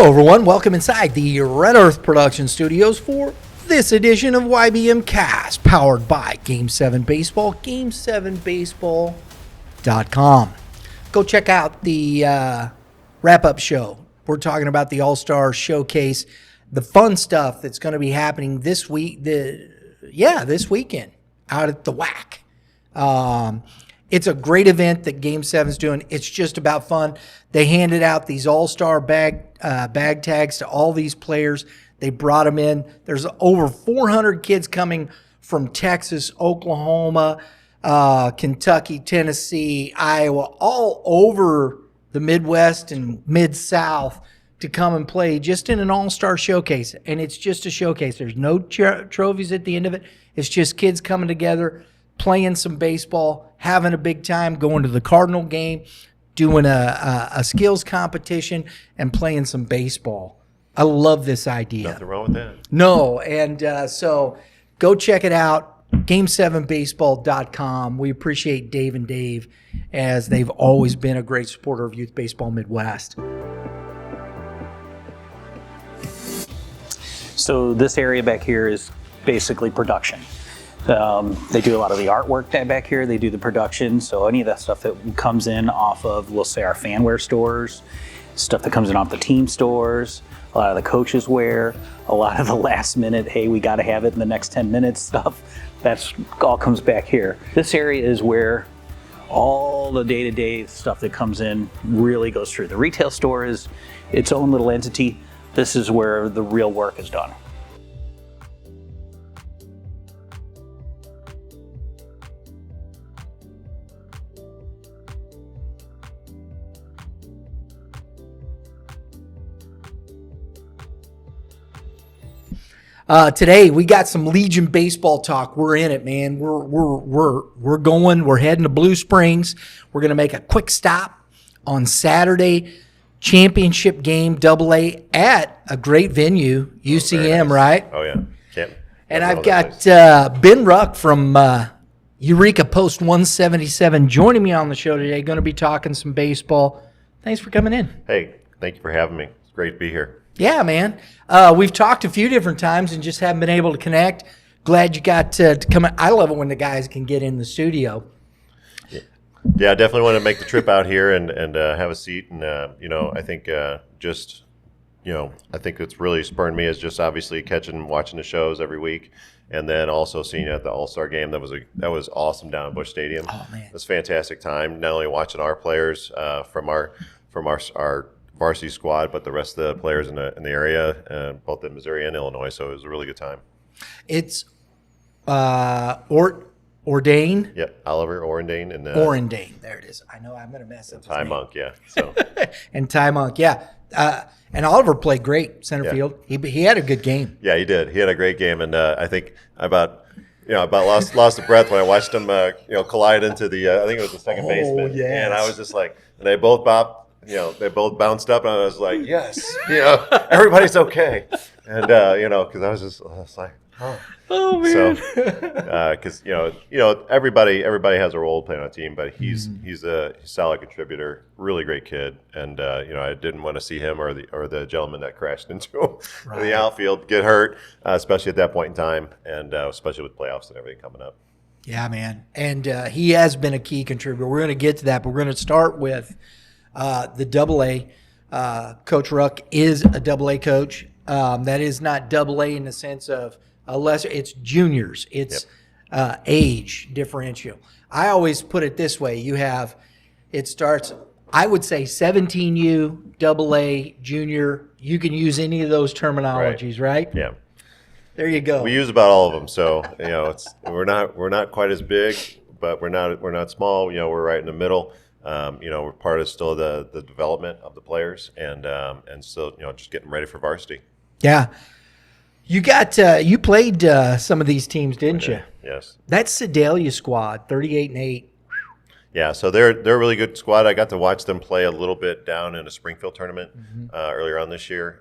Hello, everyone. Welcome inside the Red Earth Production Studios for this edition of YBMcast, powered by Game 7 Baseball, Game7Baseball.com. Go check out the wrap-up show. We're talking about the All-Star Showcase, the fun stuff that's going to be happening this week. This weekend out at the WAC. It's a great event that Game 7's doing. It's just about fun. They handed out these all-star bag tags to all these players. They brought them in. There's over 400 kids coming from Texas, Oklahoma, Kentucky, Tennessee, Iowa, all over the Midwest and Mid-South to come and play just in an all-star showcase. And it's just a showcase. There's no trophies at the end of it. It's just kids coming together, playing some baseball, having a big time, going to the Cardinal game, doing a skills competition, and playing some baseball. I love this idea. Nothing wrong with that. No, and so go check it out, Game7Baseball.com. We appreciate Dave and Dave, as they've always been a great supporter of Youth Baseball Midwest. So this area back here is basically production. They do a lot of the artwork back here. They do the production. So any of that stuff that comes in off of, we'll say, our fanware stores, stuff that comes in off the team stores, a lot of the coaches wear, a lot of the last minute, hey, we got to have it in the next 10 minutes stuff. That's all comes back here. This area is where all the day-to-day stuff that comes in really goes through. The retail store is its own little entity. This is where the real work is done. Today we got some Legion baseball talk. We're in it, man. We're going. We're heading to Blue Springs. We're gonna make a quick stop on Saturday. Championship game, AA at a great venue, UCM, nice. right? Oh yeah, And I've got Ben Ruck from Eureka Post 177 joining me on the show today. Going to be talking some baseball. Thanks for coming in. Hey, thank you for having me. It's great to be here. Yeah, man. We've talked a few different times and just haven't been able to connect. Glad you got to come. I love it when the guys can get in the studio. Yeah, I definitely want to make the trip out here and have a seat. And, I think I think it's really spurred me is just obviously watching the shows every week. And then also seeing you at the All-Star game. That was awesome down at Busch Stadium. Oh, man. It was a fantastic time. Not only watching our players from our varsity squad, but the rest of the players in the area, both in Missouri and Illinois. So it was a really good time. It's Ordain. Yep, Oliver Orendane and Orendane. There it is. I know I'm going to mess up. Ty Monk, yeah. So and Ty Monk, yeah. And Oliver played great center field. He had a good game. Yeah, he did. He had a great game, and I think I about lost the breath when I watched him collide into the I think it was the second baseman. Yes. And I was just like, and they both bounced up, and I was like, yes, everybody's okay. And because I was like, oh man. So because everybody has a role playing on a team, but he's a solid contributor, really great kid, and I didn't want to see him or the gentleman that crashed into him in the outfield get hurt, especially at that point in time, and especially with playoffs and everything coming up. Yeah, man, and he has been a key contributor. We're going to get to that, but we're going to start with the AA. Coach Ruck is a AA coach. That is not AA in the sense of a lesser. It's juniors. It's age differential. I always put it this way. It starts, I would say 17U, AA, junior. You can use any of those terminologies, right? Yeah. There you go. We use about all of them. So, we're not quite as big, but we're not small. We're right in the middle. We're part of still the development of the players and still, just getting ready for varsity. Yeah. You played some of these teams, didn't you? Yes. That's Sedalia squad, 38-8. Yeah, so they're a really good squad. I got to watch them play a little bit down in a Springfield tournament earlier on this year.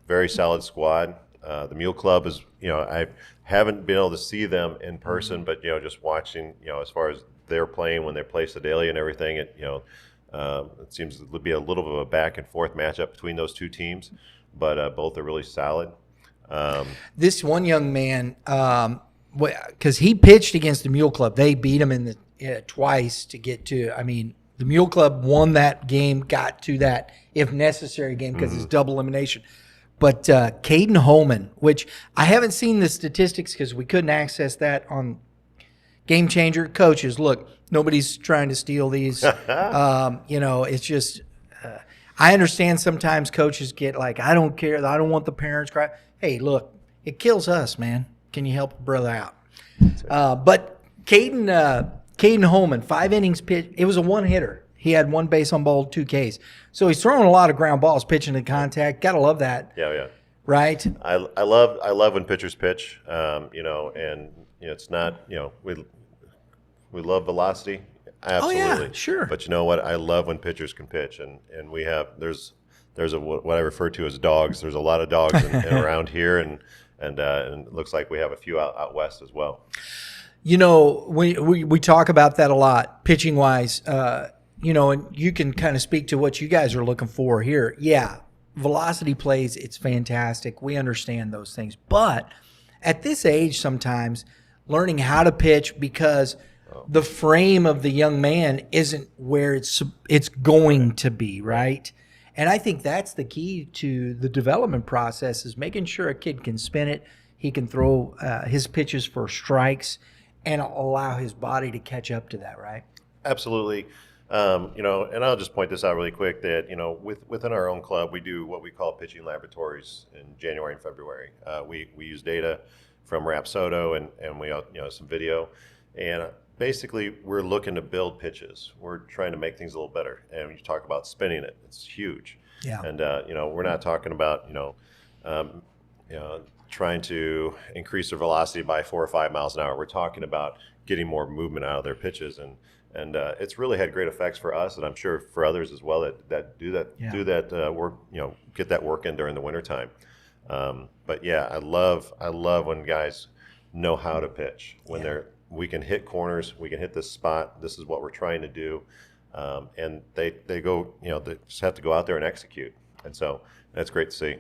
Very solid squad. The Mule Club is, I haven't been able to see them in person, but just watching, as far as they're playing when they play Sedalia and everything, It seems to be a little bit of a back and forth matchup between those two teams, but both are really solid. This one young man, because he pitched against the Mule Club, they beat him in the twice to get to. I mean, the Mule Club won that game, got to that if necessary game because it's double elimination. But Caden Holman, which I haven't seen the statistics because we couldn't access that on Game Changer. Coaches, look, nobody's trying to steal these. It's just I understand sometimes coaches get like, I don't care. I don't want the parents cry. Hey, look, it kills us, man. Can you help a brother out? But Caden Holman, 5 innings pitch. It was a one-hitter. He had 1 base on ball, 2 Ks. So he's throwing a lot of ground balls, pitching to contact. Gotta love that. Yeah. Right? I love when pitchers pitch. It's not, we love velocity. Absolutely. Oh, yeah, sure. But you know what? I love when pitchers can pitch, and we have there's what I refer to as dogs. There's a lot of dogs around here, and it looks like we have a few out west as well. We talk about that a lot, pitching wise. And you can kind of speak to what you guys are looking for here. Yeah, velocity plays, it's fantastic. We understand those things, but at this age, sometimes learning how to pitch because the frame of the young man isn't where it's going to be, right? And I think that's the key to the development process is making sure a kid can spin it, he can throw his pitches for strikes, and allow his body to catch up to that, right? Absolutely. And I'll just point this out really quick that, within our own club, we do what we call pitching laboratories in January and February. We use data from Rapsodo and we, some video. And basically, we're looking to build pitches. We're trying to make things a little better. And when you talk about spinning it, it's huge. Yeah. And, we're not talking about, trying to increase their velocity by 4 or 5 miles an hour. We're talking about getting more movement out of their pitches. And it's really had great effects for us, and I'm sure for others as well that do that work, get that work in during the wintertime. But yeah, I love when guys know how to pitch. When we can hit corners, we can hit this spot. This is what we're trying to do, and they go, they just have to go out there and execute. And so that's great to see.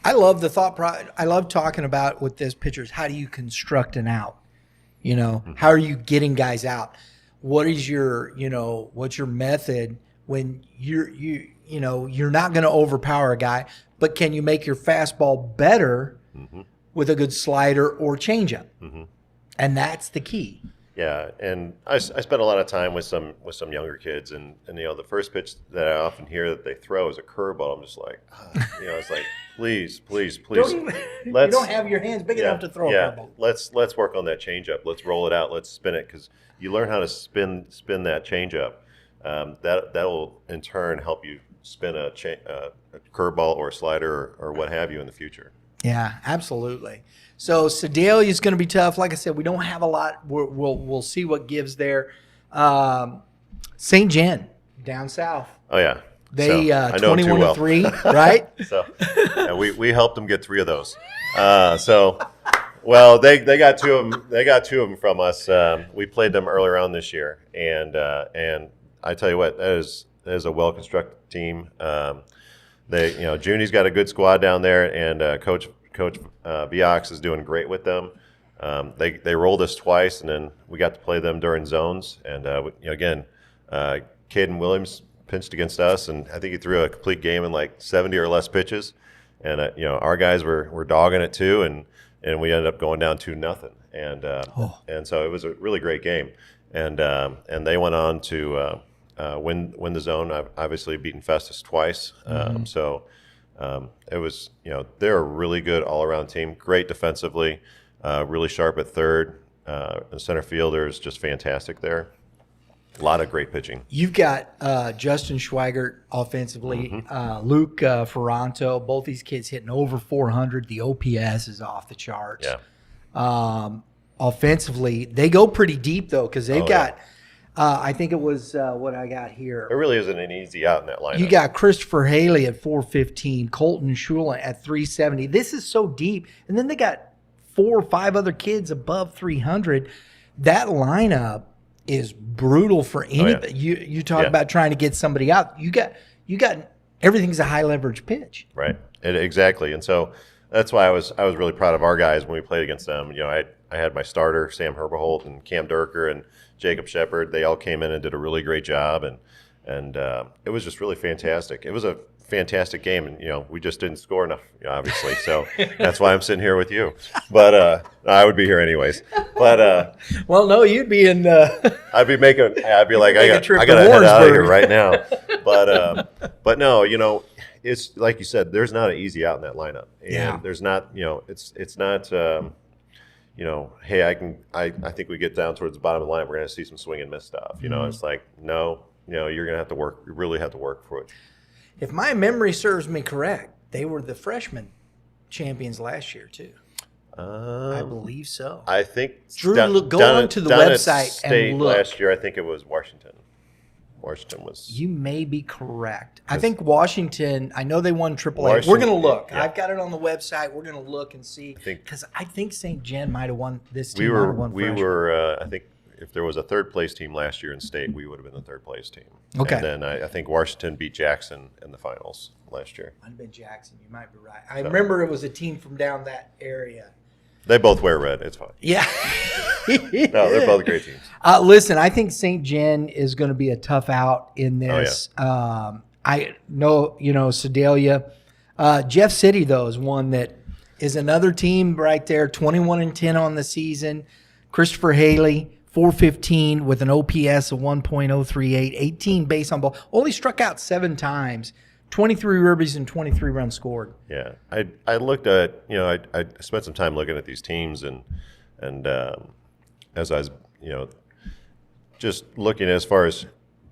I love the thought I love talking about with this pitchers. How do you construct an out? How are you getting guys out? What is your, what's your method when you're not going to overpower a guy, but can you make your fastball better with a good slider or changeup? And that's the key. Yeah, and I spent a lot of time with some younger kids, and the first pitch that I often hear that they throw is a curveball. I'm just like, it's like, please. You don't have your hands big enough to throw a curveball. Let's work on that changeup. Let's roll it out. Let's spin it, because you learn how to spin that changeup. That will in turn help you spin a curveball or a slider or what have you in the future. Yeah, absolutely. So Sedalia is going to be tough. Like I said, we don't have a lot. We'll see what gives there. St. Gen down south. Oh yeah, they 21-3, right? So we helped them get 3 of those. Well, they got 2 of them. They got 2 of them from us. We played them earlier on this year, and I tell you what, that is a well constructed team. Junie's got a good squad down there, and Coach Viox is doing great with them. They rolled us twice, and then we got to play them during zones. And again, Caden Williams pinched against us, and I think he threw a complete game in like 70 or less pitches. And our guys were dogging it too, and we ended up going down 2-0. And so it was a really great game. And they went on to win the zone. Obviously beaten Festus twice. It was, they're a really good all-around team. Great defensively, really sharp at third. And center fielder is just fantastic there. A lot of great pitching. You've got Justin Schweigert offensively, Luke Ferranto. Both these kids hitting over 400. The OPS is off the charts. Yeah. Offensively, they go pretty deep, though, because they've got I think it was what I got here. There really isn't an easy out in that lineup. You got Christopher Haley at 415, Colton Shula at 370. This is so deep. And then they got 4 or 5 other kids above 300. That lineup is brutal for anybody. You talk about trying to get somebody out. You got everything's a high leverage pitch. Right. Exactly. And so that's why I was really proud of our guys when we played against them. I had my starter, Sam Herberholt, and Cam Durker, and Jacob Shepard. They all came in and did a really great job, and it was just really fantastic. It was a fantastic game, and we just didn't score enough, obviously. So that's why I'm sitting here with you. But I would be here anyways. But well, no, you'd be in. I'd be like, I got to head out of here right now. But no, it's like you said. There's not an easy out in that lineup, and there's not. It's not. Hey, I think we get down towards the bottom of the line, we're going to see some swing and miss stuff. It's like, no, you're going to have to work. You really have to work for it. If my memory serves me correct, they were the freshman champions last year too. I believe so. I think Drew, go onto the website and look. Last year, I think it was Washington. Washington was. You may be correct. I think Washington. I know they won AAA. We're going to look. Yeah. I've got it on the website. We're going to look and see because I think St. Jen might have won this team. We were. I think if there was a third place team last year in state, we would have been the third place team. Okay. And then I think Washington beat Jackson in the finals last year. Might have been Jackson. You might be right. I remember it was a team from down that area. They both wear red. It's fine. Yeah. No, they're both great teams. Listen, I think St. Jen is going to be a tough out in this. Oh, yeah. I know, Sedalia. Jeff City, though, is one that is another team right there, 21-10 on the season. Christopher Haley, 415 with an OPS of 1.038, 18 base on ball. Only struck out 7 times. 23 ribbies and 23 runs scored. Yeah, I looked at I spent some time looking at these teams and as I was just looking as far as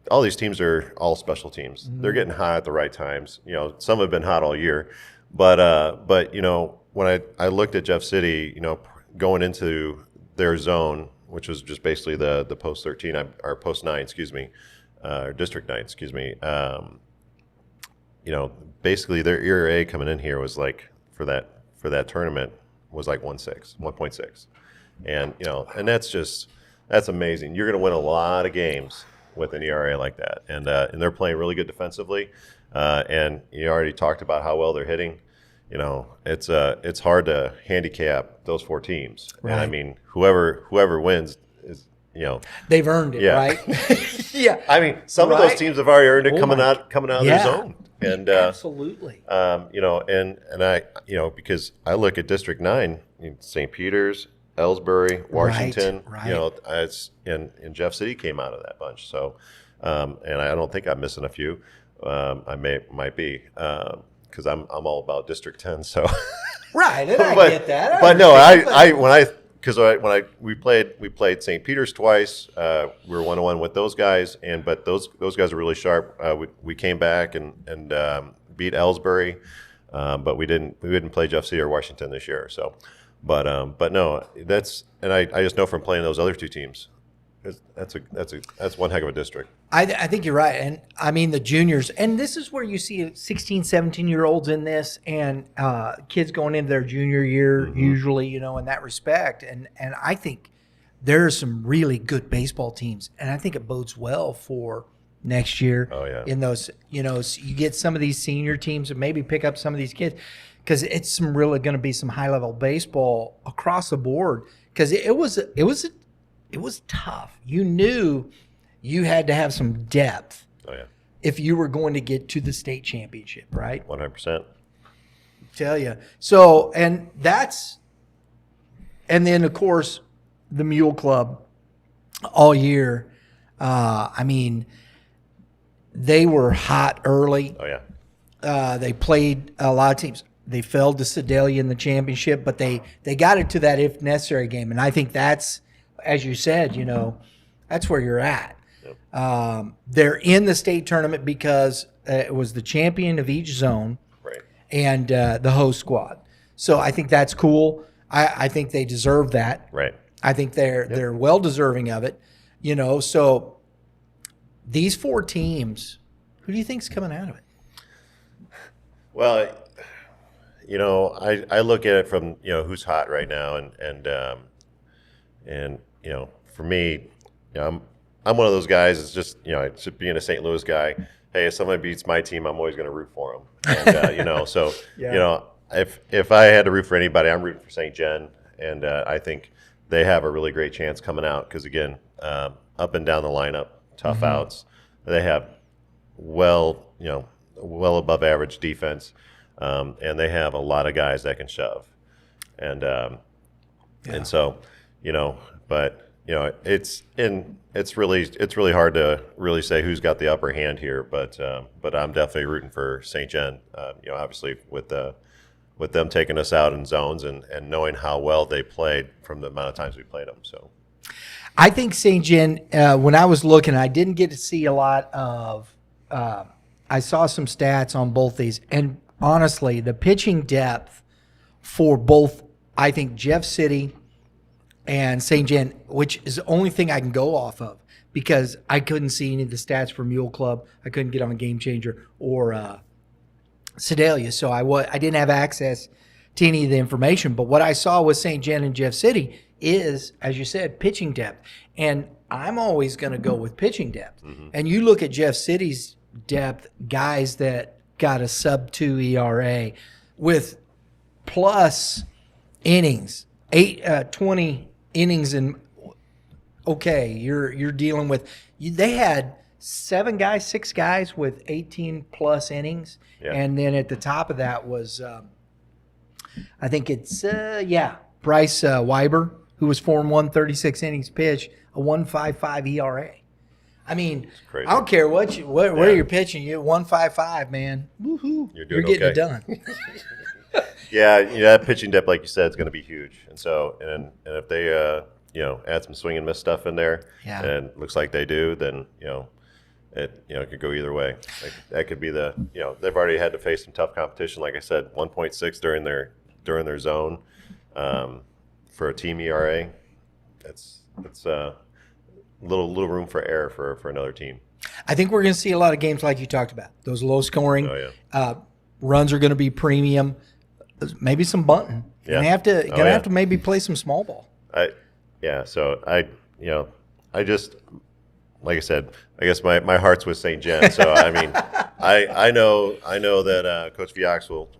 all these teams are all special teams. Mm-hmm. They're getting hot at the right times. Some have been hot all year, but when I looked at Jeff City, going into their zone, which was just basically the post 13 or post 9, excuse me, or district 9, excuse me. Basically their ERA coming in here was like for that tournament was like 1.6, and and that's amazing. You're going to win a lot of games with an ERA like that, and they're playing really good defensively, and you already talked about how well they're hitting. It's hard to handicap those 4 teams, right. And I mean whoever wins is they've earned it, right? Yeah. I mean, some of those teams have already earned it coming out of their zone. And absolutely. And I because I look at District 9, St. Peter's, Ellsbury, Washington, right. And Jeff City came out of that bunch. So and I don't think I'm missing a few. I might be because I'm all about District 10. So right, and I get that. We played St. Peter's twice. We were 1-1 with those guys, but those guys are really sharp. We came back and beat Ellsbury, but we didn't play Jeff City or Washington this year. So, but no, I just know from playing those other 2 teams, that's one heck of a district. I think you're right. And I mean, the juniors, and this is where you see 16, 17-year-olds in this and kids going into their junior year, usually, in that respect. And I think there are some really good baseball teams. And I think it bodes well for next year. Oh, yeah. In those, you get some of these senior teams and maybe pick up some of these kids because it's really going to be some high-level baseball across the board because it was tough. You knew you had to have some depth if you were going to get to the state championship, right? 100%. Tell you. So, and then, of course, the Mule Club all year. I mean, they were hot early. Oh, yeah. They played a lot of teams. They fell to Sedalia in the championship, but they got it to that if necessary game. And I think that's, as you said, that's where you're at. Yep. They're in the state tournament because it was the champion of each zone, right, and the host squad. So I think that's cool. I think they deserve that. Right. I think they're well deserving of it. So these 4 teams, who do you think's coming out of it? Well, I look at it from who's hot right now, and for me, I'm one of those guys. It's just being a St. Louis guy. Hey, if somebody beats my team, I'm always going to root for them. And so if I had to root for anybody, I'm rooting for St. Gen, and I think they have a really great chance coming out because again, up and down the lineup, tough outs. They have well above average defense, and they have a lot of guys that can shove, and so but it's really hard to really say who's got the upper hand here, but I'm definitely rooting for St. Gen. Obviously with them taking us out in zones and knowing how well they played from the amount of times we played them. So I think St. Gen, when I was looking, I didn't get to see a lot of I saw some stats on both these, and honestly, the pitching depth for both, I think, Jeff City and St. Gen, which is the only thing I can go off of because I couldn't see any of the stats for Mule Club. I couldn't get on Game Changer or Sedalia, so I didn't have access to any of the information. But what I saw with St. Gen and Jeff City is, as you said, pitching depth. And I'm always going to go with pitching depth. And you look at Jeff City's depth, guys that got a sub-2 ERA with plus innings, 20 innings, and you're dealing with they had 6 guys with 18 plus innings, and then at the top of that was I think it's Bryce Weiber, who was 4-1, 36 innings pitched, a 1.55 ERA. I mean, I don't care where you're pitching, you're 1.55, man. Woohoo! You're getting it done. That pitching depth, like you said, is going to be huge. And so, and if they, add some swing and miss stuff in there, and it looks like they do, then it could go either way. That could be they've already had to face some tough competition. Like I said, 1.6 during their zone for a team ERA. It's little room for error for another team. I think we're going to see a lot of games like you talked about. Those low scoring runs are going to be premium. Maybe some bunting. You're gonna have to maybe play some small ball. So I just, like I said, I guess my heart's with St. Gen. So I mean, I know that Coach Viox will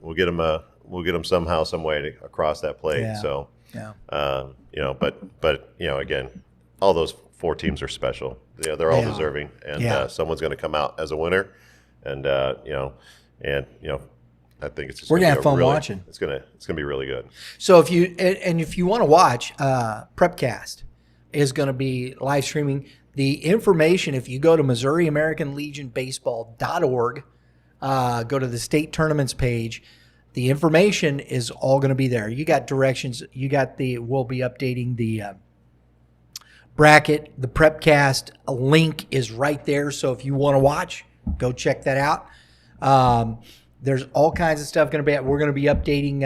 get him somehow, some way across that plate. Yeah. So but again, all those 4 teams are special. They're all deserving, and someone's going to come out as a winner, and I think it's just we're gonna have fun watching. It's gonna be really good. So if you want to watch, Prepcast is going to be live streaming. The information, if you go to MissouriAmericanLegionBaseball.org, go to the state tournaments page. The information is all going to be there. You got directions. We'll be updating the bracket. The Prepcast link is right there. So if you want to watch, go check that out. There's all kinds of stuff going to be. We're going to be updating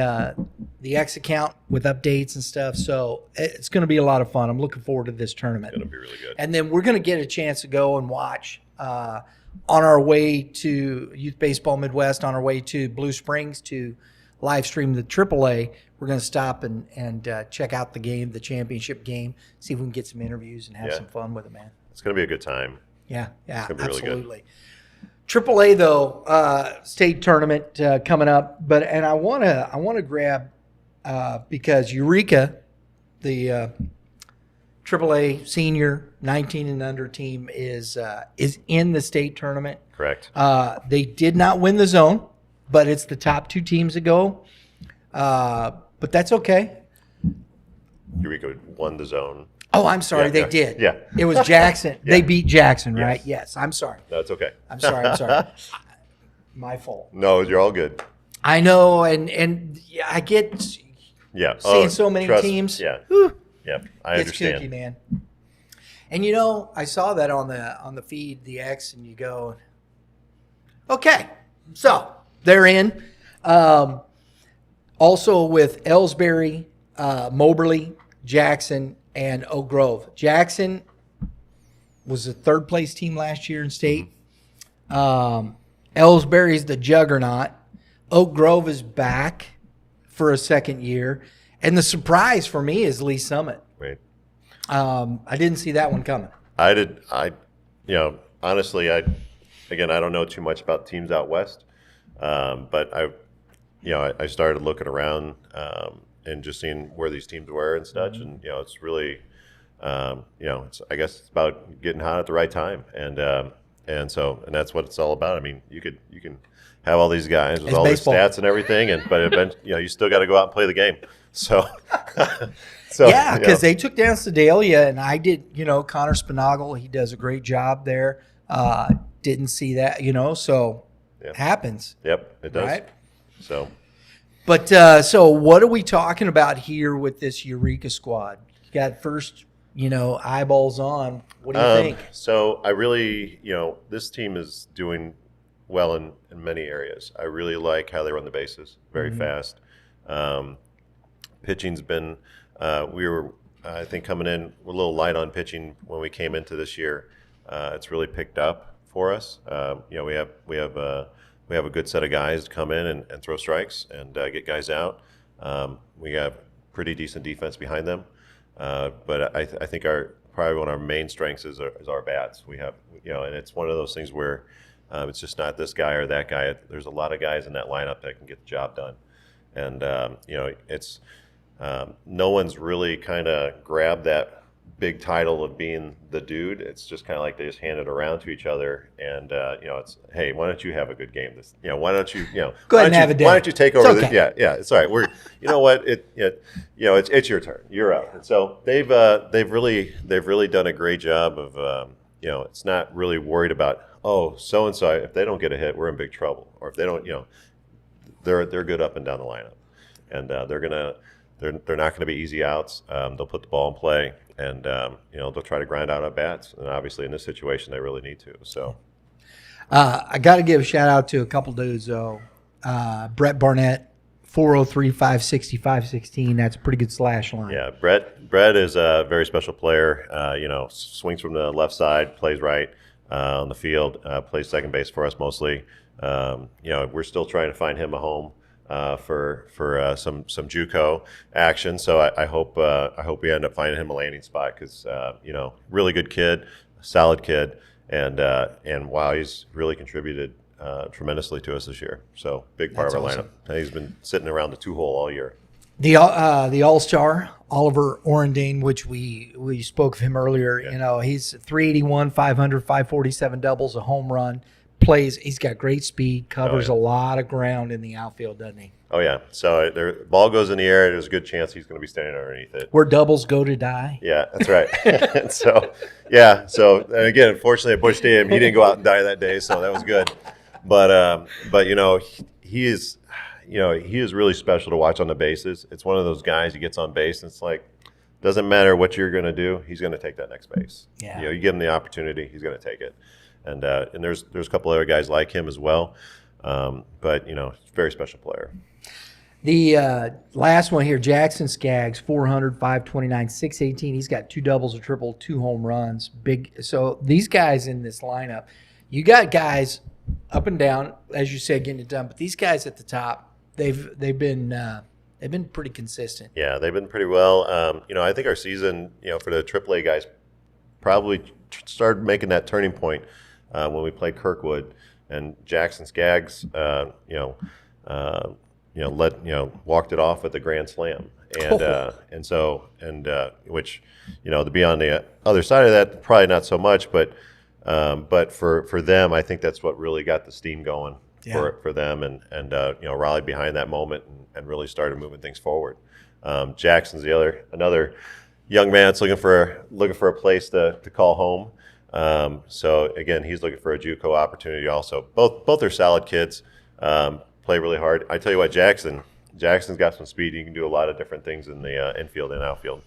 the X account with updates and stuff. So it's going to be a lot of fun. I'm looking forward to this tournament. It's going to be really good. And then we're going to get a chance to go and watch on our way to Youth Baseball Midwest, on our way to Blue Springs to live stream the AAA. We're going to stop and check out the game, the championship game, see if we can get some interviews and have some fun with it, man. It's going to be a good time. Yeah, it's gonna be absolutely. Really good. AAA though, state tournament coming up, and I want to grab because Eureka, the AAA senior 19 and under team is in the state tournament. Correct. They did not win the zone, but it's the top 2 teams that go. But that's okay. Eureka won the zone. Oh, I'm sorry. They did. Yeah. It was Jackson. They beat Jackson, right? Yes. I'm sorry. That's okay. I'm sorry. My fault. No, you're all good. I know, and I get seeing so many teams. Yeah. Whew, I it's understand. kooky, man. And I saw that on the feed, the X, and you go, okay, so they're in. Also with Ellsbury, Moberly, Jackson, and Oak Grove. Jackson was the 3rd place team last year in state. Ellsbury's the juggernaut. Oak Grove is back for a 2nd year. And the surprise for me is Lee Summit. Right. I didn't see that one coming. Honestly, I don't know too much about teams out west, but I started looking around and just seeing where these teams were and such, and it's really, I guess it's about getting hot at the right time, and that's what it's all about. I mean, you can have all these guys with It's all baseball. their stats and everything, but eventually, you still got to go out and play the game. So, Yeah, because they took down Sedalia, and I did, Connor Spinagle, he does a great job there. Didn't see that, so it happens. Yep, it does. Right? So, But so what are we talking about here with this Eureka squad? You got first, eyeballs on. What do you think? So I really, this team is doing well in many areas. I really like how they run the bases very fast. Pitching's been, we were, I think, coming in a little light on pitching when we came into this year. It's really picked up for us. We have a good set of guys to come in and throw strikes and get guys out. We have pretty decent defense behind them. But I think probably one of our main strengths is our bats. We have, and it's one of those things where it's just not this guy or that guy. There's a lot of guys in that lineup that can get the job done. And, it's no one's really kind of grabbed that big title of being the dude. It's just kind of like they just hand it around to each other. And, it's, hey, why don't you have a good game? Why don't you, Go ahead and have a day. Why don't you take over? Okay. Yeah, it's all right. We're, you know what? It's your turn. You're out. And so they've really done a great job of, it's not really worried about, so-and-so, if they don't get a hit, we're in big trouble. Or if they don't, they're good up and down the lineup. And they're not going to be easy outs. They'll put the ball in play, and they'll try to grind out at bats. And obviously, in this situation, they really need to. So, I got to give a shout out to a couple dudes though. Brett Barnett, 403-560-516. That's a pretty good slash line. yeah, Brett is a very special player. Swings from the left side, plays right on the field, plays second base for us mostly. We're still trying to find him a home. For some JUCO action, so I hope we end up finding him a landing spot because really good kid, solid kid, and wow, he's really contributed tremendously to us this year. So big part That's of our awesome. lineup. And he's been sitting around the 2-hole all year. The All-Star, Oliver Orendane, which we spoke of him earlier, he's 381, 500, 547 doubles, a home run. He's got great speed, covers a lot of ground in the outfield, doesn't he? Oh yeah. So the ball goes in the air. There's a good chance he's going to be standing underneath it. Where doubles go to die. Yeah, that's right. So and again, unfortunately, I pushed him. He didn't go out and die that day, so that was good. But he is really special to watch on the bases. It's one of those guys. He gets on base, and it's like doesn't matter what you're going to do. He's going to take that next base. Yeah. You give him the opportunity, he's going to take it. And there's a couple other guys like him as well, but very special player. The last one here, Jackson Skaggs, 400, 529, 618. He's got 2 doubles, a triple, 2 home runs. Big. So these guys in this lineup, you got guys up and down, as you said, getting it done. But these guys at the top, they've been pretty consistent. Yeah, they've been pretty well. I think our season, for the AAA guys, probably started making that turning point. When we played Kirkwood and Jackson Skaggs, walked it off with a grand slam, which to be on the other side of that, probably not so much, but for them, I think that's what really got the steam going for them, and rallied behind that moment and really started moving things forward. Jackson's another young man that's looking for a place to call home. So again, he's looking for a JUCO opportunity also. Both are solid kids, play really hard. I tell you what, Jackson's got some speed. He can do a lot of different things in the infield and outfield.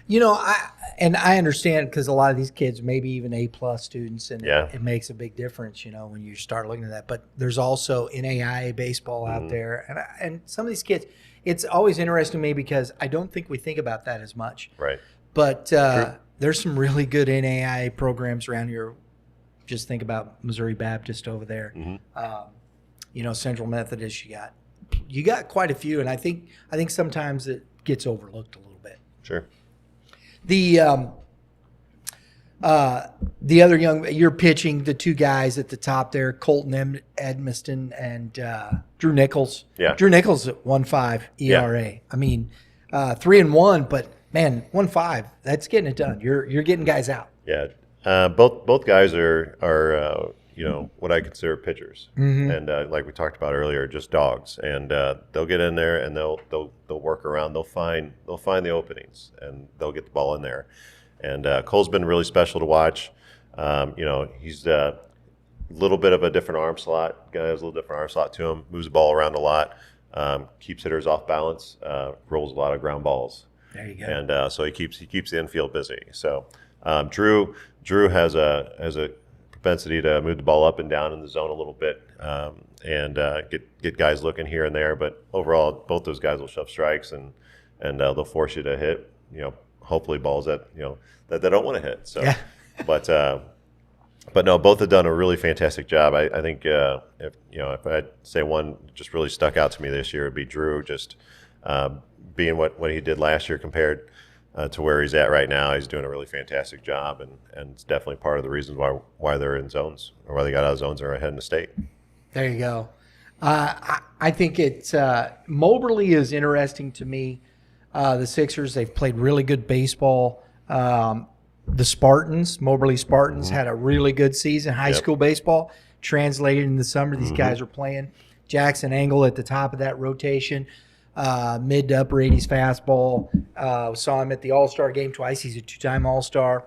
I understand because a lot of these kids, maybe even A+ students, and Yeah. it makes a big difference, when you start looking at that. But there's also NAIA baseball out there, and some of these kids, it's always interesting to me because I don't think we think about that as much. Right. But there's some really good NAIA programs around here. Just think about Missouri Baptist over there. Central Methodist. You got quite a few, and I think sometimes it gets overlooked a little bit. Sure. The The other you're pitching the two guys at the top there, Colton Edmiston and Drew Nichols. Yeah. Drew Nichols at 1.5 ERA. Yeah. I mean, 3-1, but man, 1.5. That's getting it done. You're getting guys out. Yeah. Both guys are what I consider pitchers, and like we talked about earlier, just dogs. And they'll get in there and they'll work around. They'll find the openings and they'll get the ball in there. And Cole's been really special to watch. He's a little bit of a different arm slot. Guy has a little different arm slot to him. Moves the ball around a lot. Keeps hitters off balance. Rolls a lot of ground balls. There you go. And so he keeps the infield busy. So Drew has a propensity to move the ball up and down in the zone a little bit, and get guys looking here and there. But overall, both those guys will shove strikes and they'll force you to hit. Hopefully balls that they don't want to hit. So, yeah. But no, both have done a really fantastic job. I think if I'd say one just really stuck out to me this year, it'd be Drew. Just being what he did last year compared to where he's at right now, he's doing a really fantastic job, and it's definitely part of the reasons why they're in zones, or why they got out of zones or ahead in the state. There you go. I think it's Moberly is interesting to me. The Sixers, they've played really good baseball. The Spartans, Moberly Spartans, had a really good season, high school baseball. Translated in the summer, these guys are playing. Jackson Engel at the top of that rotation. Mid to upper 80s fastball. Saw him at the All-Star game twice. He's a two-time All-Star.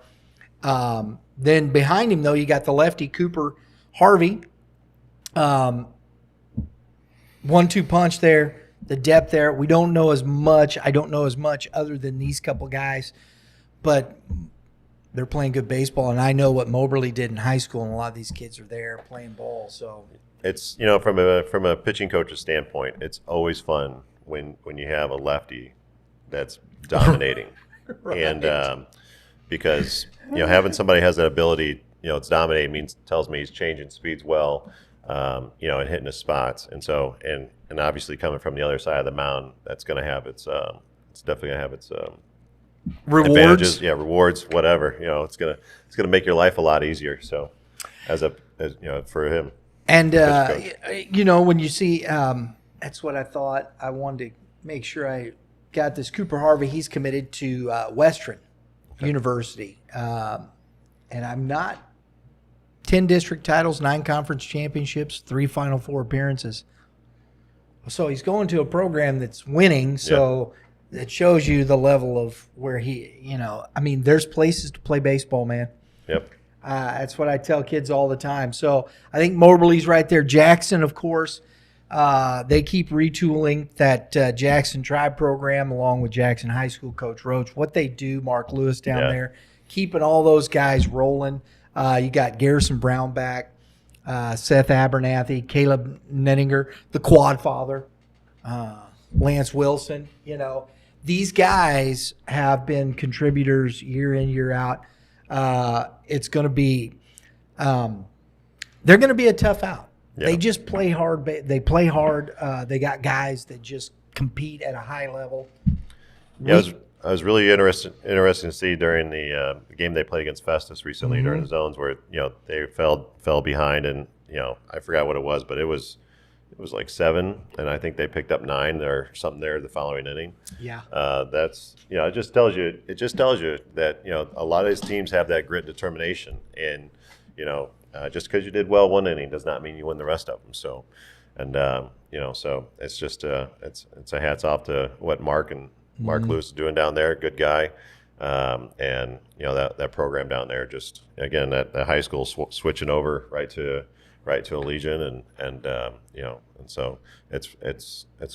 Then behind him, though, you got the lefty Cooper Harvey. 1-2 punch there. The depth there. We don't know as much. I don't know as much other than these couple guys. But they're playing good baseball, and I know what Moberly did in high school, and a lot of these kids are there playing ball. So it's from a pitching coach's standpoint, it's always fun when you have a lefty that's dominating. Right. And because having somebody has that ability, it's dominating tells me he's changing speeds well, and hitting his spots. And so and obviously coming from the other side of the mound, that's going to have it's definitely going to have its rewards. Advantages. Yeah, rewards, whatever. It's gonna make your life a lot easier. So as for him. And when you see that's what I thought. I wanted to make sure I got this. Cooper Harvey, he's committed to Western University. And I'm not 10 district titles, 9 conference championships, 3 Final Four appearances. So he's going to a program that's winning. So it shows you the level of where he, there's places to play baseball, man. Yep. That's what I tell kids all the time. So I think Moberly's right there. Jackson, of course, they keep retooling that Jackson Tribe program along with Jackson High School Coach Roach. What they do, Mark Lewis down there, keeping all those guys rolling. You got Garrison Brown back, Seth Abernathy, Caleb Nettinger, the quad father, Lance Wilson. These guys have been contributors year in, year out. It's going to be they're going to be a tough out. Yeah. They just play hard. They play hard. They got guys that just compete at a high level. Yeah, I was really interested to see during the game they played against Festus recently during the zones where they fell behind, and I forgot what it was, but it was like 7, and I think they picked up 9 or something there the following inning. Yeah. That's it just tells you that a lot of these teams have that grit and determination, and just because you did well one inning does not mean you win the rest of them. So, and so it's just it's a hats off to what Mark Lewis is doing down there. Good guy, and that program down there. Just again that high school switching over right to a Legion, and so it's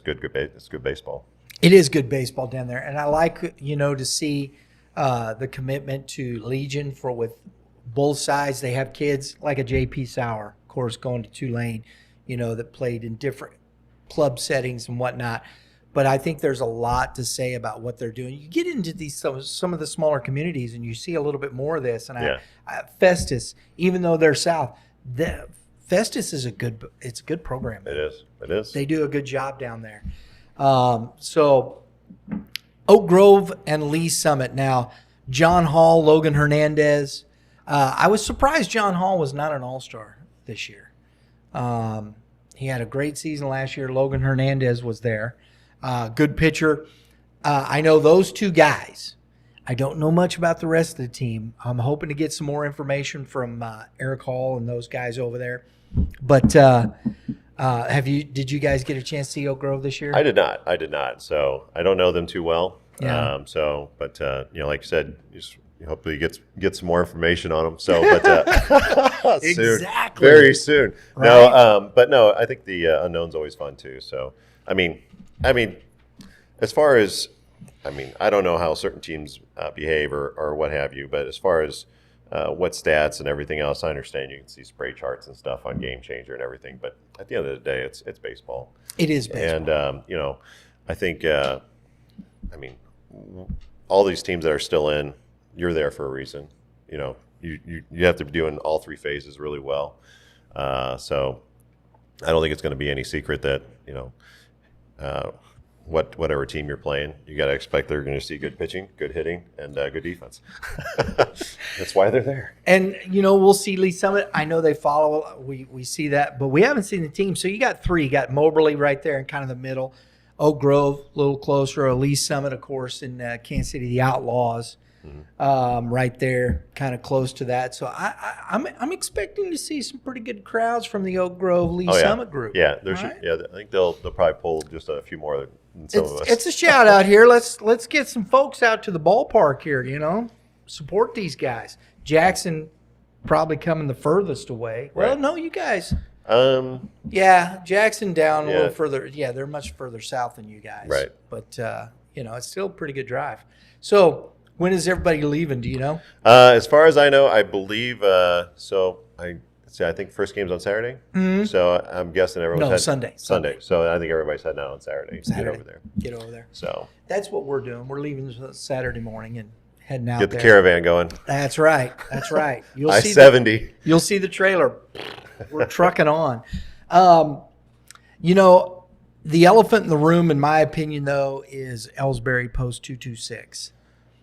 good baseball. It is good baseball down there, and I like to see the commitment to Legion with both sides. They have kids like a J.P. Sauer, of course, going to Tulane, that played in different club settings and whatnot. But I think there's a lot to say about what they're doing. You get into these some of the smaller communities, and you see a little bit more of this. And Festus, even though they're south, Festus is a good program. It is. They do a good job down there. So Oak Grove and Lee Summit. Now, John Hall, Logan Hernandez, I was surprised John Hall was not an all-star this year. He had a great season last year. Logan Hernandez was there. Good pitcher. I know those two guys. I don't know much about the rest of the team. I'm hoping to get some more information from Eric Hall and those guys over there. But did you guys get a chance to see Oak Grove this year? I did not. So I don't know them too well. Yeah. But like you said, hopefully get some more information on them. So, but soon, exactly, very soon. Right? No, but no, I think the unknown's always fun too. So, I mean, as far as, I don't know how certain teams behave or what have you, but as far as what stats and everything else, I understand you can see spray charts and stuff on Game Changer and everything, but at the end of the day, it's baseball. It is baseball. And, I think, all these teams that are still in, you're there for a reason. You have to be doing all three phases really well. So I don't think it's going to be any secret that, whatever team you're playing, you got to expect they're going to see good pitching, good hitting, and good defense. That's why they're there. And, we'll see Lee Summit. I know they follow. We see that, but we haven't seen the team. So you got three. You got Moberly right there in kind of the middle. Oak Grove, a little closer. Lee Summit, of course, in Kansas City, the Outlaws. Right there, kind of close to that. So I'm expecting to see some pretty good crowds from the Oak Grove Lee Summit group. Yeah, right? I think they'll probably pull just a few more than some of us. It's a shout out here. Let's get some folks out to the ballpark here. Support these guys. Jackson probably coming the furthest away. Right. Well, no, you guys. Yeah, Jackson down a little further. Yeah, they're much further south than you guys. Right. But it's still a pretty good drive. So. When is everybody leaving? Do you know? As far as I know, I believe. I think first game's on Saturday. Mm-hmm. So I'm guessing everyone's Sunday. Sunday. So I think everybody's heading out on Saturday. Get over there. So that's what we're doing. We're leaving Saturday morning and heading out. Get the caravan going. That's right. You'll see I-70. You'll see the trailer. We're trucking on. The elephant in the room, in my opinion, though, is Ellsbury Post 226.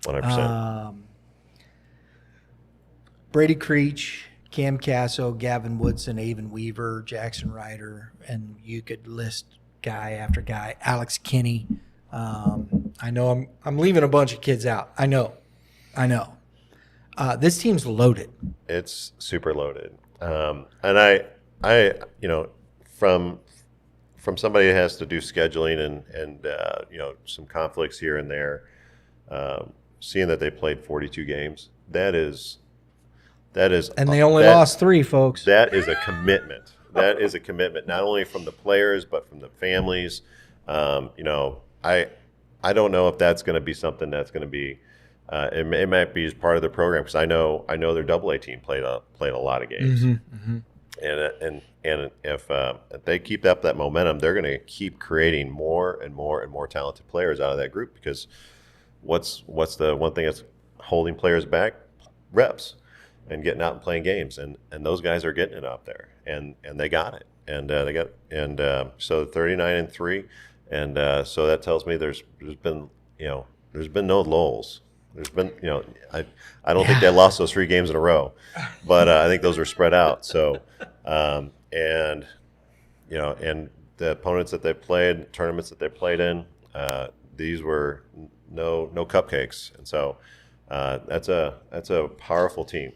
100%. Brady Creech, Cam Casso, Gavin Woodson, Avon Weaver, Jackson Ryder, and you could list guy after guy. Alex Kinney. I know I'm leaving a bunch of kids out. I know. This team's loaded. It's super loaded. And I from somebody that has to do scheduling and some conflicts here and there. Seeing that they played 42 games, that is, and they only lost 3, folks. That is a commitment. That is a commitment, not only from the players but from the families. I don't know if that's going to be something that's going to be. It might be as part of the program because I know their AA team played a lot of games, and if they keep up that momentum, they're going to keep creating more and more and more talented players out of that group because. What's the one thing that's holding players back? Reps and getting out and playing games, and those guys are getting it out there, and they got it, so 39-3, and so that tells me there's been no lulls. There's been I don't think they lost those 3 games in a row, but I think those were spread out. So and the opponents that they played, tournaments that they played in, these were. No cupcakes, and so that's a powerful team.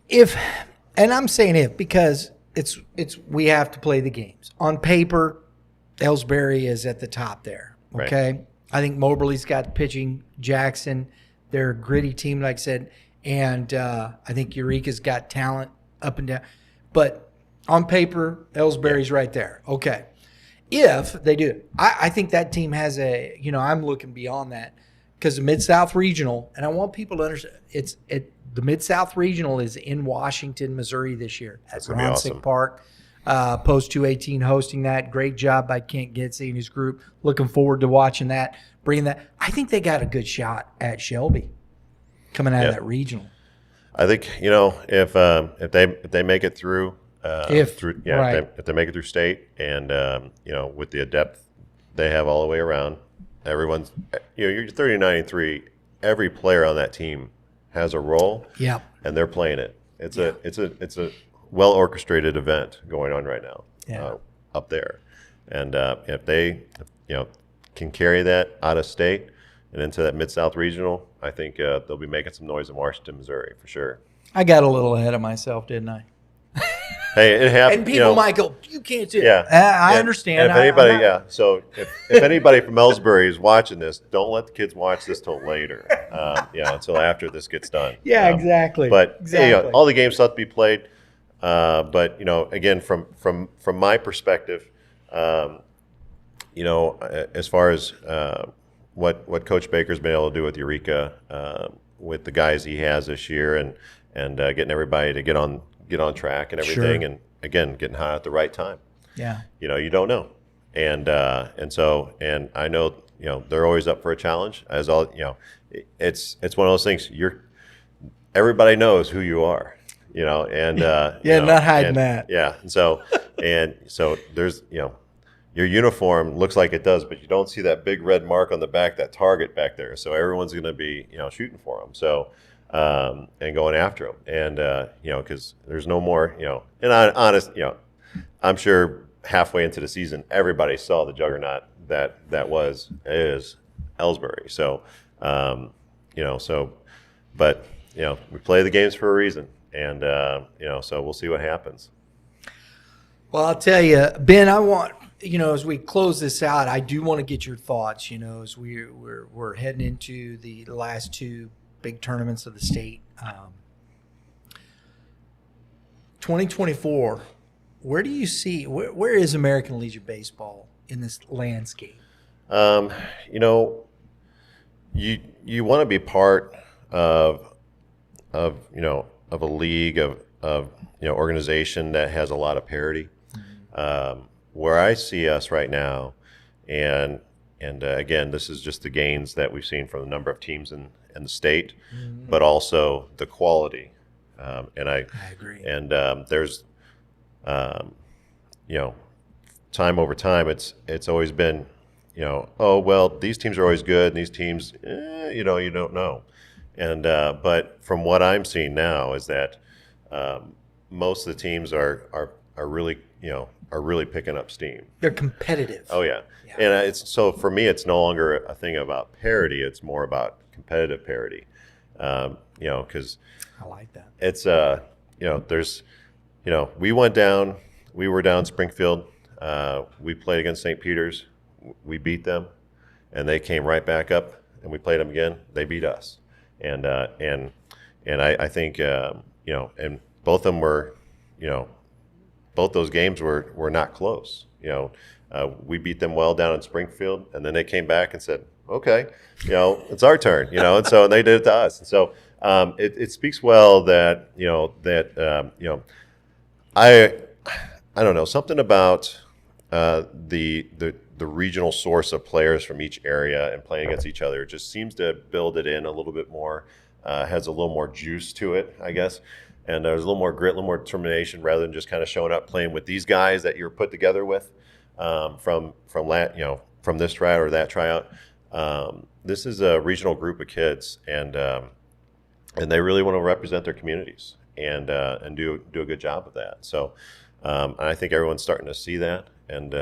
And I'm saying if because it's we have to play the games on paper. Ellsbury is at the top there. Okay, right. I think Moberly's got pitching. Jackson, they're a gritty team, like I said, and I think Eureka's got talent up and down. But on paper, Ellsbury's right there. Okay. If they do, I think that team has I'm looking beyond that because the Mid-South Regional, and I want people to understand, the Mid-South Regional is in Washington, Missouri this year at Ronsick Park. Post 218 hosting that. Great job by Kent Getsy and his group. Looking forward to watching that, bringing that. I think they got a good shot at Shelby coming out of that regional. I think, if they make it through. If they make it through state and with the depth they have all the way around, everyone's you're 39-3. Every player on that team has a role. Yeah. And they're playing it. It's a well orchestrated event going on right now. Up there, and if they can carry that out of state and into that Mid-South regional, I think they'll be making some noise in Washington, Missouri for sure. I got a little ahead of myself, didn't I? Hey, it happened. And people might go, "You can't do it." Yeah, I understand. If anybody, So if anybody from Ellsbury is watching this, don't let the kids watch this till later. Until after this gets done. Yeah, exactly. But exactly. all the games still have to be played. But again, from my perspective, as far as what Coach Baker's been able to do with Eureka, with the guys he has this year, and getting everybody to get on track and everything, and again getting hot at the right time. Yeah. You don't know, and I know they're always up for a challenge. As all it's one of those things. Everybody knows who you are. Not hiding that. Yeah, and so there's your uniform looks like it does, but you don't see that big red mark on the back, that target back there. So everyone's going to be shooting for them. So and going after them, and because there's no more And I'm sure halfway into the season, everybody saw the juggernaut that is Ellsbury. So but we play the games for a reason. And, so we'll see what happens. Well, I'll tell you, Ben, I want, as we close this out, I do want to get your thoughts, as we're heading into the last two big tournaments of the state. 2024, where do you see, where is American Legion Baseball in this landscape? You want to be part of a league of organization that has a lot of parity. Where I see us right now, and again, this is just the gains that we've seen from the number of teams in the state, but also the quality. And I agree. And there's, time over time, it's always been, oh well, these teams are always good, and these teams, you don't know. And but from what I'm seeing now is that most of the teams are really picking up steam. They're competitive. Oh yeah. And so for me, it's no longer a thing about parity. It's more about competitive parity. Because I like that. It's there's we were down Springfield. We played against St. Peter's. We beat them, and they came right back up, and we played them again. They beat us. And I think and both of them were, both those games were not close. We beat them well down in Springfield, and then they came back and said, okay, it's our turn, and so they did it to us. And so it speaks well that I don't know, something about the regional source of players from each area and playing against each other just seems to build it in a little bit more, has a little more juice to it, I guess. And there's a little more grit, a little more determination rather than just kind of showing up playing with these guys that you're put together with from this tryout or that tryout. This is a regional group of kids, and they really want to represent their communities and do a good job of that. So and I think everyone's starting to see that, and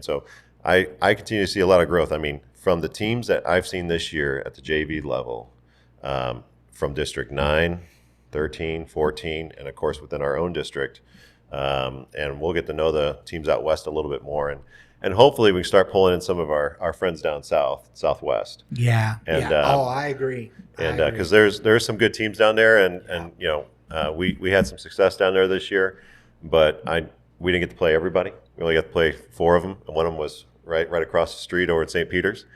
so I continue to see a lot of growth. I mean, from the teams that I've seen this year at the JV level, from District 9, 13, 14, and of course within our own district, and we'll get to know the teams out west a little bit more, and hopefully we can start pulling in some of our friends down southwest. Yeah. And, I agree. And because there's some good teams down there, and we had some success down there this year, but we didn't get to play everybody. We only got to play 4 of them, and one of them was right across the street over at St. Peter's.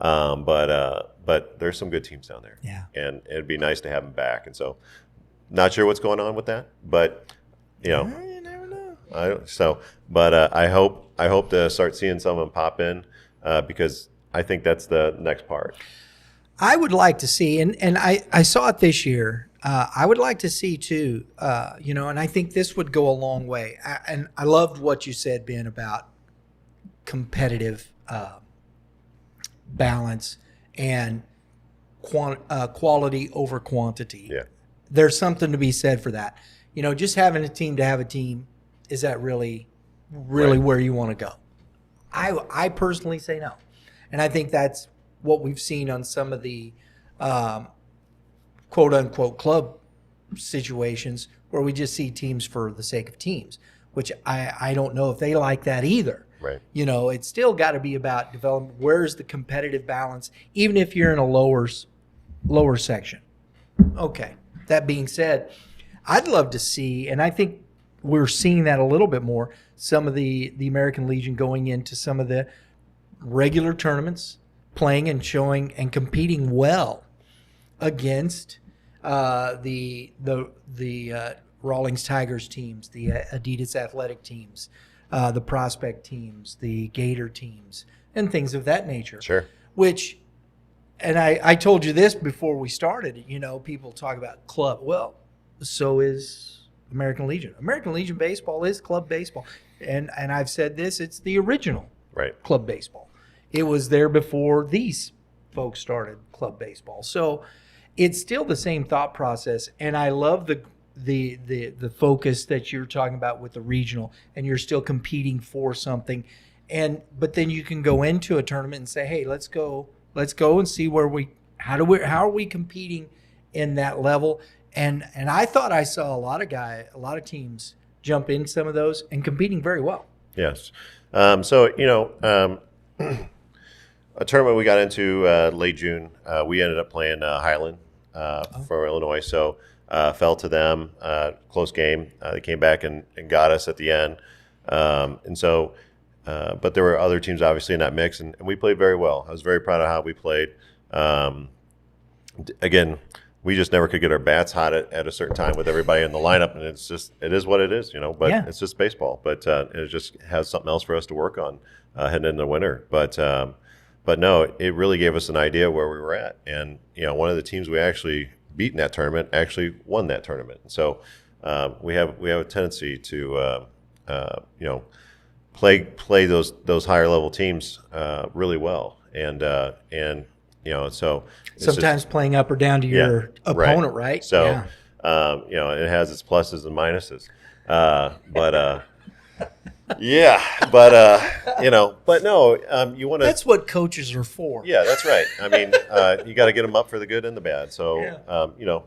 But there's some good teams down there. Yeah. And it'd be nice to have them back. And so, not sure what's going on with that, but You never know. I hope to start seeing some of them pop in because I think that's the next part. I would like to see, and I saw it this year. I would like to see too, and I think this would go a long way. And I loved what you said, Ben, about competitive balance. And quality over quantity. Yeah. There's something to be said for that. Just having a team to have a team, is that really Right. where you want to go? I personally say no. And I think that's what we've seen on some of the quote unquote club situations where we just see teams for the sake of teams, which I don't know if they like that either. Right. It's still got to be about development. Where's the competitive balance, even if you're in a lower section? Okay. That being said, I'd love to see, and I think we're seeing that a little bit more, some of the American Legion going into some of the regular tournaments, playing and showing and competing well against the Rawlings Tigers teams, the Adidas Athletic teams, the Prospect teams, the Gator teams, and things of that nature. Sure. Which, and I told you this before we started, people talk about club. Well, so is American Legion. American Legion baseball is club baseball. And I've said this, it's the original Right. club baseball. It was there before these folks started club baseball. So it's still the same thought process. And I love the focus that you're talking about with the regional, and you're still competing for something. But then you can go into a tournament and say, hey, let's go and see how are we competing in that level. And I thought I saw a lot of teams jump in some of those and competing very well. Yes. A tournament we got into late June, we ended up playing Highland for Illinois. So fell to them, close game. They came back and got us at the end. But there were other teams obviously in that mix, and we played very well. I was very proud of how we played. Again, we just never could get our bats hot at a certain time with everybody in the lineup, and it is what it is, but Yeah. It's just baseball. But it just has something else for us to work on heading into the winter. But no, it really gave us an idea where we were at. And, one of the teams we actually beat in that tournament actually won that tournament. So we have a tendency to, play those higher level teams really well. So it's Sometimes playing up or down to your opponent, right? So, Yeah. it has its pluses and minuses. But no, you want to. That's what coaches are for. Yeah, that's right. I mean, you got to get them up for the good and the bad. So, Yeah.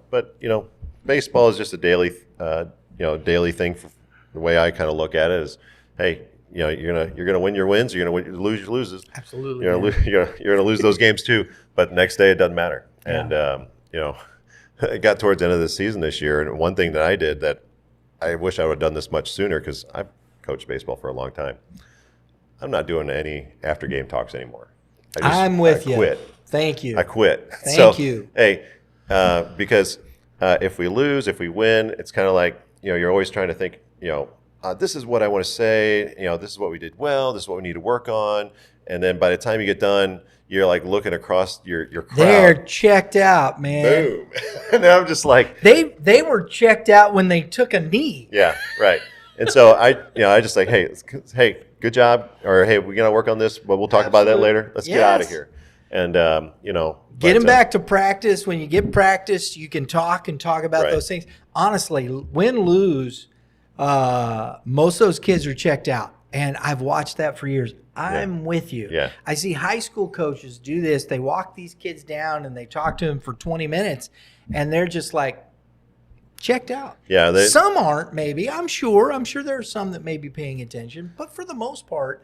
baseball is just a daily thing. For the way I kind of look at it is, hey, you're gonna win your wins, you're gonna lose your loses. Absolutely. You're gonna lose those games too. But the next day it doesn't matter. Yeah. And it got towards the end of the season this year, and one thing that I did that I wish I would have done this much sooner, because I've coached baseball for a long time. I'm not doing any after game talks anymore. I'm with you. Quit. Thank you. I quit. Thank you. Hey, because if we lose, if we win, it's kind of like, you're always trying to think, this is what I want to say, this is what we did well, this is what we need to work on. And then by the time you get done, you're like looking across your crowd. They're checked out, man. Boom. And I'm just like, They were checked out when they took a knee. yeah, right. And so I just like, hey, good job, or hey, we're gonna work on this, but we'll talk about that later. Let's get out of here. And Get them back to practice. When you get practice, you can talk about Right. those things. Honestly, win, lose, most of those kids are checked out. And I've watched that for years. I'm with you. Yeah. I see high school coaches do this. They walk these kids down and they talk to them for 20 minutes, and they're just like checked out. Yeah, some aren't, maybe. I'm sure there are some that may be paying attention. But for the most part,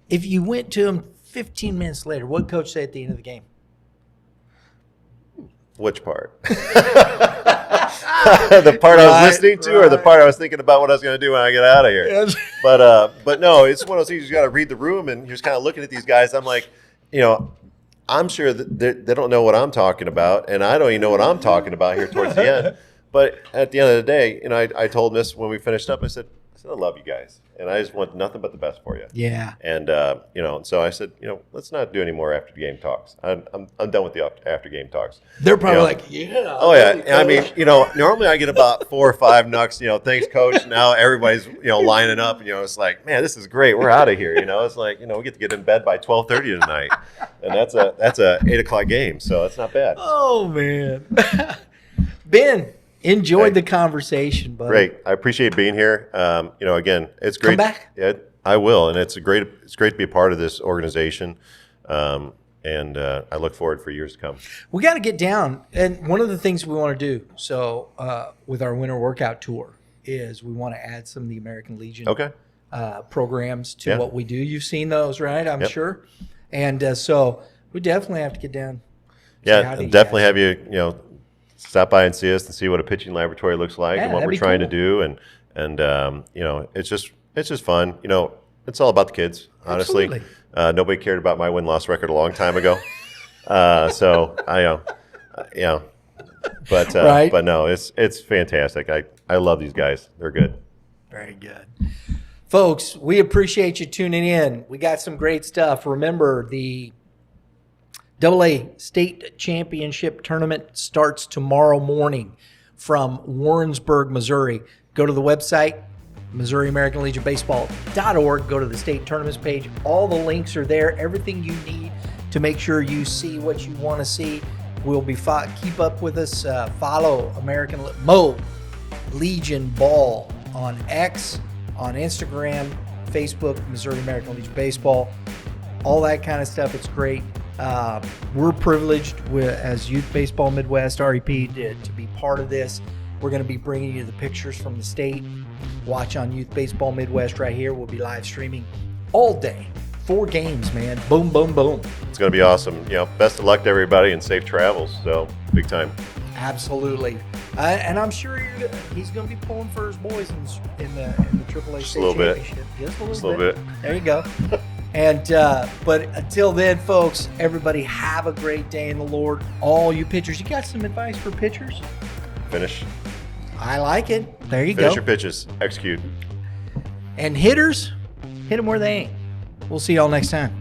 if you went to them 15 minutes later, what coach say at the end of the game? Which part? The part I was listening to, or the part I was thinking about what I was going to do when I get out of here? Yes. But no, it's one of those things you got to read the room, and you're just kind of looking at these guys. I'm like, I'm sure that they don't know what I'm talking about, and I don't even know what I'm talking about here towards the end. But at the end of the day, I told Miss when we finished up, I said, 'cause I love you guys, and I just want nothing but the best for you. Yeah. And so I said, let's not do any more after game talks. I'm done with the after game talks. They're probably like, yeah. Oh yeah. And I mean, normally I get about 4 or 5 nucks. Thanks, coach. Now everybody's lining up. It's like, man, this is great. We're out of here. It's like we get to get in bed by 12:30 tonight, and that's a 8 o'clock game. So it's not bad. Oh man. Ben, enjoyed the conversation, buddy. Great. I appreciate being here. Again, it's great. Come back. Yeah, I will, and it's great to be a part of this organization. And I look forward for years to come. We got to get down, and one of the things we want to do, with our winter workout tour, is we want to add some of the American Legion programs to what we do. You've seen those, right? I'm sure. And so we definitely have to get down. Yeah, definitely have you, stop by and see us and see what a pitching laboratory looks like and what we're trying to do. And it's just fun. It's all about the kids, honestly. Absolutely. Nobody cared about my win-loss record a long time ago. But no, it's fantastic. I love these guys. They're good. Very good. Folks, we appreciate you tuning in. We got some great stuff. Remember, the AA State Championship Tournament starts tomorrow morning from Warrensburg, Missouri. Go to the website, MissouriAmericanLegionBaseball.org. Go to the state tournaments page. All the links are there. Everything you need to make sure you see what you want to see. We'll be keep up with us. Follow Mo Legion Ball on X, on Instagram, Facebook, Missouri American Legion Baseball. All that kind of stuff. It's great. We're privileged as Youth Baseball Midwest, REP, to be part of this. We're going to be bringing you the pictures from the state. Watch on Youth Baseball Midwest right here. We'll be live streaming all day. 4 games, man. Boom, boom, boom. It's going to be awesome. Best of luck to everybody and safe travels. So big time. Absolutely. And I'm sure he's going to be pulling for his boys in the AAA State Championship. Just a little bit. There you go. And but until then, folks, everybody have a great day in the Lord. All you pitchers, you got some advice for pitchers? Finish. I like it. There you go. Finish your pitches. Execute. And hitters, hit them where they ain't. We'll see y'all next time.